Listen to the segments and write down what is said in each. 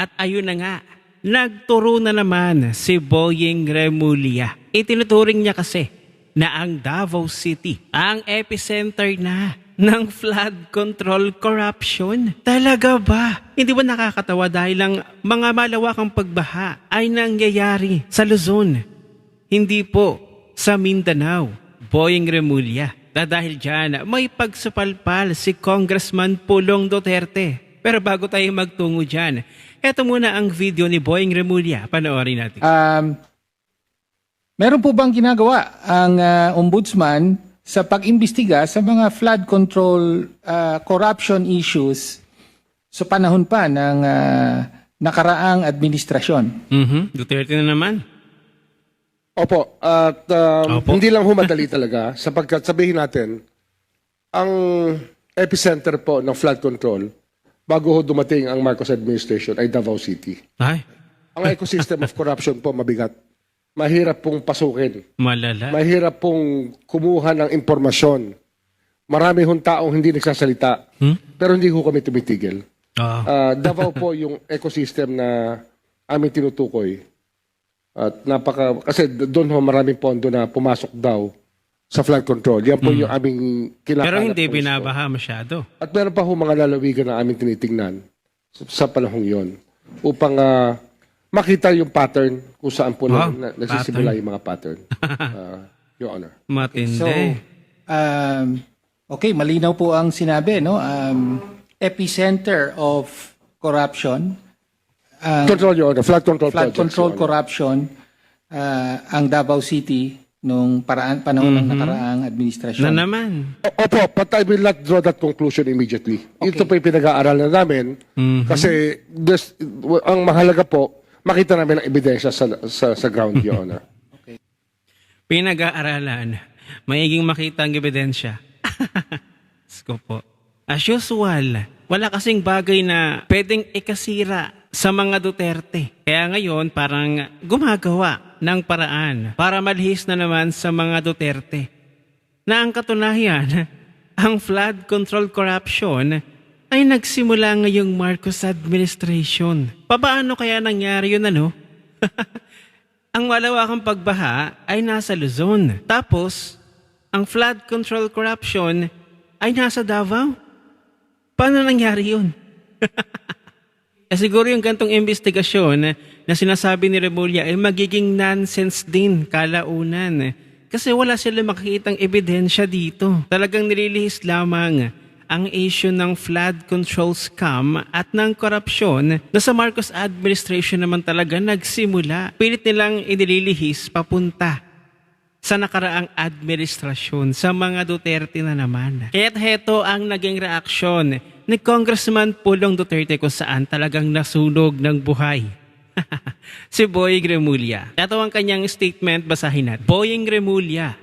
At ayun na nga, nagturo na naman si Boyeng Remulla. Itinuturing niya kasi na ang Davao City ang epicenter na ng flood control corruption. Talaga ba? Hindi ba nakakatawa dahil ang mga malawakang pagbaha ay nangyayari sa Luzon? Hindi po sa Mindanao. Boyeng Remulla. Dahil dyan, may pagsupalpal si Congressman Pulong Duterte. Pero bago tayo magtungo dyan, eto muna ang video ni Boyeng Remulla. Panoorin natin. Meron po bang ginagawa ang ombudsman sa pag-imbestiga sa mga flood control corruption issues sa panahon pa ng nakaraang administrasyon? Duterte na naman. Opo, at Opo. hindi lang humadali talaga sapagkat sabihin natin, ang epicenter po ng flood control bago ho dumating ang Marcos administration ay Davao City. Ay, Ang ecosystem of corruption po mabigat. Mahirap pong pasukin. malala. Mahirap pong kumuha ng impormasyon. Marami hong taong hindi nagsasalita, pero hindi ho kami tumitigil. Davao po yung ecosystem na aming tinutukoy. At kasi doon ho maraming pondo na pumasok daw sa flood control. Yan po yung aming kinakalat. Pero hindi po gusto. binabaha masyado. At meron pa ho mga lalawigan na aming tinitingnan sa panahong yon upang makita yung pattern kung saan po nagsisimula yung mga pattern. Your Honor. Matindi. So, okay, malinaw po ang sinabi, no? Epicenter of corruption. Control, Your Honor. Flood control Flood projects, control Your Honor. corruption ang Davao City nung panahon ng nakaraang administrasyon. Na naman. Opo, but I will not draw that conclusion immediately. Ito po yung pinag-aaralan namin kasi ang mahalaga po, makita namin ang ebidensya sa ground, Your Honor. Pinag-aaralan. Maiging makita ang ebidensya. Sko po. As usual, wala kasing bagay na pwedeng ikasira sa mga Duterte. Kaya ngayon parang gumagawa ng paraan para malihis na naman sa mga Duterte. Na ang katunayan, ang flood control corruption ay nagsimula ngayong Marcos administration. Paano kaya nangyari yun ano? Ang malawakang pagbaha ay nasa Luzon. Tapos, ang flood control corruption ay nasa Davao. Paano nangyari yun? Siguro yung gantong investigasyon na sinasabi ni Remulla ay magiging nonsense din kalaunan. Kasi wala sila makikitang ebidensya dito. Talagang nililihis lamang ang issue ng flood control scam at ng korupsyon na sa Marcos administration naman talaga nagsimula. Pilit nilang inililihis papunta sa nakaraang administrasyon, sa mga Duterte na naman. Kaya't heto ang naging reaksyon ni Congressman Pulong Duterte kung saan talagang nasunog ng buhay. Si Boyeng Remulla. Ito ang kanyang statement, basahin natin. Boyeng Remulla,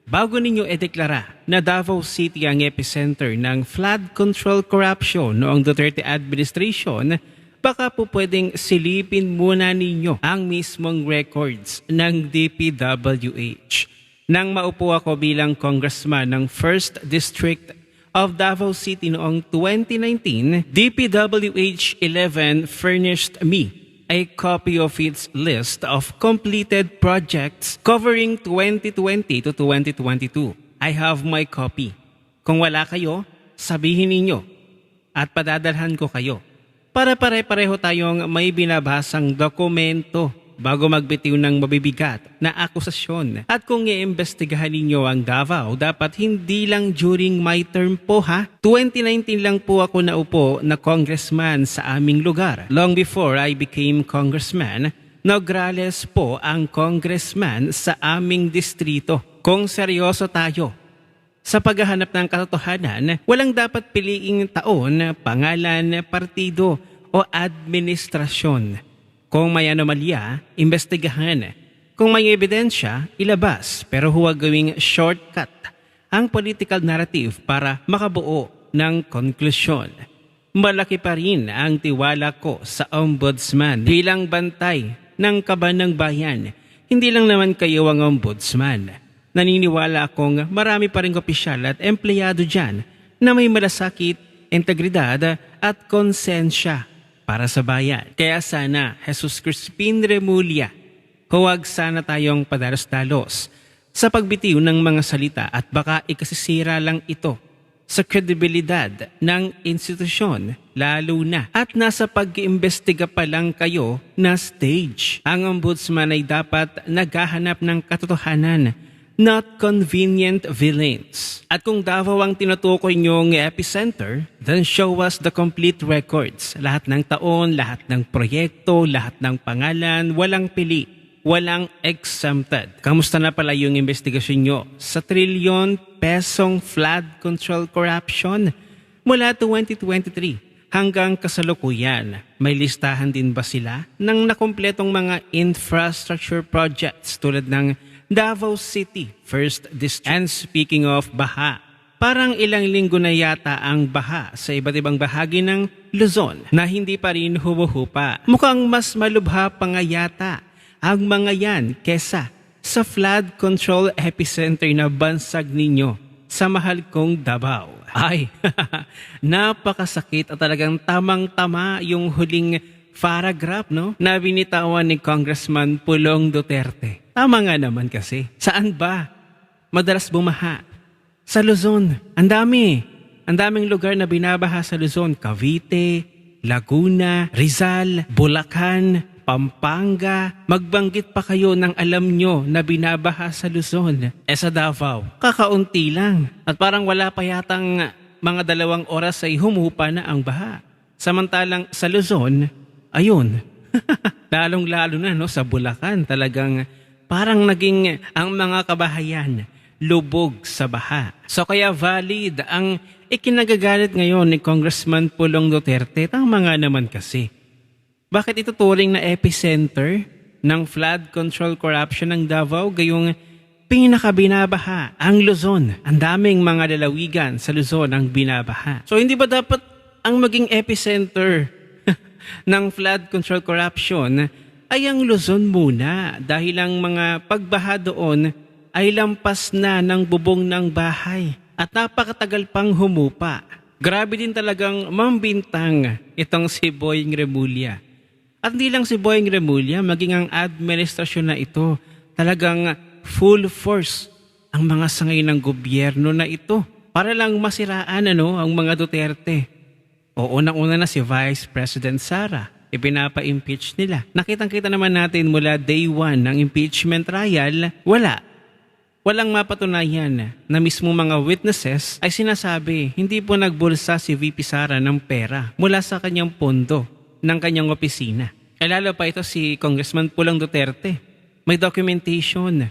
bago ninyo ideklara na Davao City ang epicenter ng flood control corruption noong Duterte administration, baka po pwedeng silipin muna ninyo ang mismong records ng DPWH. Nang maupo ako bilang congressman ng 1st District of Davao City noong 2019, DPWH 11 furnished me a copy of its list of completed projects covering 2020 to 2022. I have my copy. Kung wala kayo, sabihin ninyo at padadalhan ko kayo. Para pare-pareho tayong may binabasang dokumento bago magbitiw ng mabibigat na akusasyon. At kung i-imbestigahan ninyo ang Davao, dapat hindi lang during my term po ha. 2019 lang po ako naupo na congressman sa aming lugar. Long before I became congressman, Nograles po ang congressman sa aming distrito. Kung seryoso tayo sa paghahanap ng katotohanan, walang dapat piliing taon, pangalan, partido o administrasyon. Kung may anomalya, imbestigahan. Kung may ebidensya, ilabas. Pero huwag gawing shortcut ang political narrative para makabuo ng konklusyon. Malaki pa rin ang tiwala ko sa ombudsman bilang bantay ng kaban ng bayan. Hindi lang naman kayo ang ombudsman. Naniniwala akong marami pa ring opisyal at empleyado dyan na may malasakit, integridad at konsensya. para sa bayan. Kaya sana, Jesus Crispin Remulla, huwag sana tayong padalos-dalos sa pagbitiw ng mga salita at baka ikasisira lang ito sa kredibilidad ng institusyon, lalo na at nasa pag-iimbestiga pa lang kayo na stage. Ang ombudsman ay dapat naghahanap ng katotohanan, not convenient villains. At kung Davao ang tinutukoy niyong epicenter, then show us the complete records. Lahat ng taon, lahat ng proyekto, lahat ng pangalan, walang pili. Walang exempted. Kamusta na pala yung investigasyon nyo sa trilyon pesong flood control corruption mula 2023 hanggang kasalukuyan? May listahan din ba sila ng nakumpletong mga infrastructure projects tulad ng Davao City First District? And speaking of baha, parang ilang linggo na yata ang baha sa iba't ibang bahagi ng Luzon na hindi pa rin humuhupa. Mukhang mas malubha pa nga yata ang mga yan kesa sa flood control epicenter na bansag ninyo sa mahal kong Davao. Ay, napakasakit at talagang tamang-tama yung huling paragraph, no? Na binitawan ni Congressman Pulong Duterte. Tama nga naman kasi. Saan ba madalas bumaha? Sa Luzon. Ang daming lugar na binabaha sa Luzon. Cavite, Laguna, Rizal, Bulacan, Pampanga. Magbanggit pa kayo ng alam nyo na binabaha sa Luzon. Sa Davao, kakaunti lang. At parang wala pa yatang mga 2 oras ay humupa na ang baha. Samantalang sa Luzon, ayun. Lalong-lalo na no, sa Bulacan, talagang parang naging ang mga kabahayan lubog sa baha. So kaya valid ang ikinagagalit ngayon ni Congressman Pulong Duterte. Tama nga naman kasi. Bakit ituturing na epicenter ng flood control corruption ng Davao gayong pinakabinabaha ang Luzon? Ang daming mga lalawigan sa Luzon ang binabaha. So hindi ba dapat ang maging epicenter ng flood control corruption ay ang Luzon muna dahil ang mga pagbaha doon ay lampas na ng bubong ng bahay at napakatagal pang humupa. Grabe din talagang mambintang itong si Boying Remulla. At hindi lang si Boying Remulla, maging ang administrasyon na ito, talagang full force ang mga sangay ng gobyerno na ito para lang masiraan ang mga Duterte. O unang-una na si Vice President Sara, ipinapa-impeach nila. Nakitang-kita naman natin mula day 1 ng impeachment trial, walang mapatunayan na mismo mga witnesses ay sinasabi hindi po nagbulsa si VP Sara ng pera mula sa kanyang pondo ng kanyang opisina. Lalo pa ito si Congressman Pulong Duterte. May documentation,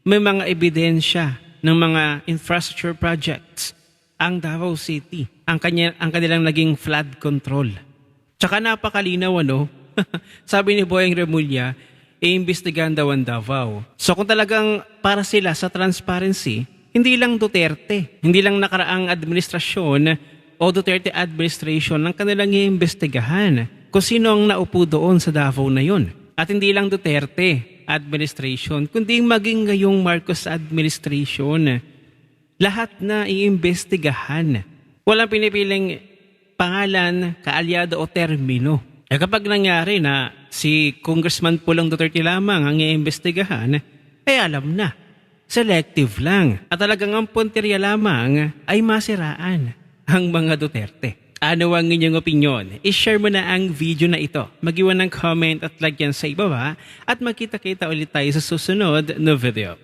may mga ebidensya ng mga infrastructure projects ang Davao City, ang kanilang naging flood control. Tsaka napakalinaw sabi ni Boying Remulla, iimbestigahan daw ang Davao. So kung talagang para sila sa transparency, hindi lang Duterte, hindi lang nakaraang administrasyon o Duterte administration ang kanilang iimbestigahan kung sino ang naupo doon sa Davao na yun. At hindi lang Duterte administration, kundi maging ngayong Marcos administration. Lahat na iimbestigahan. Walang pinipiling pangalan, kaalyado o termino. Kapag nangyari na si Congressman Pulong Duterte lamang ang iimbestigahan, alam na, selective lang. At talagang ang punteriya lamang ay masiraan ang mga Duterte. Ano ang inyong opinion? I-share mo na ang video na ito. Mag-iwan ng comment at like yan sa ibaba at magkita-kita ulit tayo sa susunod na video.